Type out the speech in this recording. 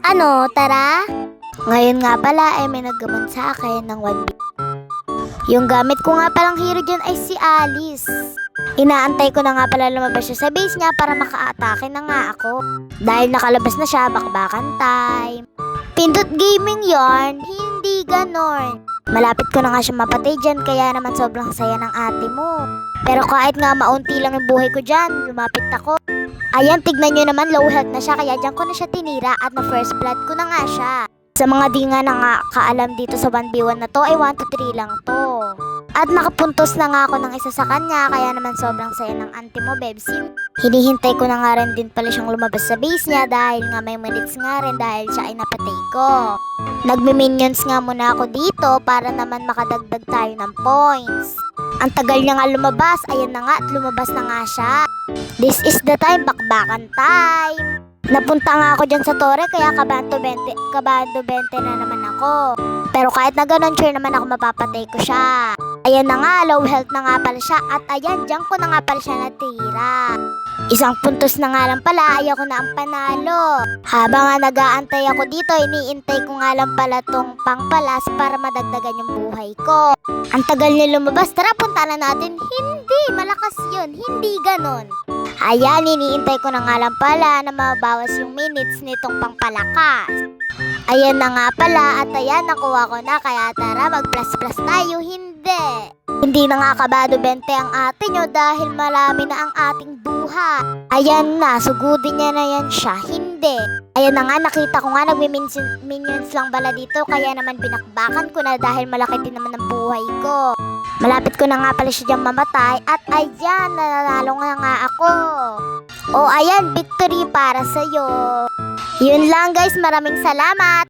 Ano, tara? Ngayon nga pala ay may naggamon sa akin ng 1B. Yung gamit ko nga palang hero dyan ay si Alice. Inaantay ko na nga pala lumabas siya sa base niya para maka-atake na nga ako. Dahil nakalabas na siya, bakbakan time. Pindot gaming yarn, hindi ganon. Malapit ko na nga siya mapatay dyan, kaya naman sobrang saya ng ate mo. Pero kahit nga maunti lang yung buhay ko dyan, lumapit ako. Ayan, tignan nyo naman, low health na siya, kaya dyan ko na siya tinira at na first blood ko na nga siya. Sa mga di nga nakakaalam dito sa 1v1 na to, ay 1 to 3 lang to. At nakapuntos na nga ako ng isa sa kanya, kaya naman sobrang saya ng auntie mo, Bebsin. Hinihintay ko na nga rin din pala siyang lumabas sa base niya dahil nga may minutes nga rin dahil siya ay napatay ko. Nagmi-minions nga muna ako dito para naman makadagdag tayo ng points. Ang tagal niya nga lumabas, ayan na nga at lumabas na nga siya. This is the time, bakbakan time. Napunta nga ako dyan sa tore kaya kabando 20 na naman ako. Pero kahit na ganun, sure naman ako mapapatay ko siya. Ayan na nga, low health na nga pala siya at ayan, dyan ko na nga pala siya natira. Isang puntos na nga lang pala, ay ako na ang panalo. Habang nga nag-aantay ako dito, iniintay ko nga lang pala tong pangpalas para madagdagan yung buhay ko. Ang tagal niya lumabas, tara punta na natin. Hindi, malakas yun, hindi ganon. Ayan, iniintay ko na nga lang pala na mabawas yung minutes nitong pangpalakas. Ayan na nga pala at ayan, nakuha ko na, kaya tara mag plus plus tayo. Hindi na nga kabado 20 ang ate nyo dahil marami na ang ating buhay. Ayan na, sugudin niya na yan siya. Hindi. Ayan na nga, nakita ko nga nagmi-minions lang bala dito, kaya naman binakbakan ko na dahil malaki din naman ang buhay ko. Malapit ko na nga pala siya diyang mamatay at ayan, nananalo nga ako. O ayan, victory para sa'yo. Yun lang guys, maraming salamat.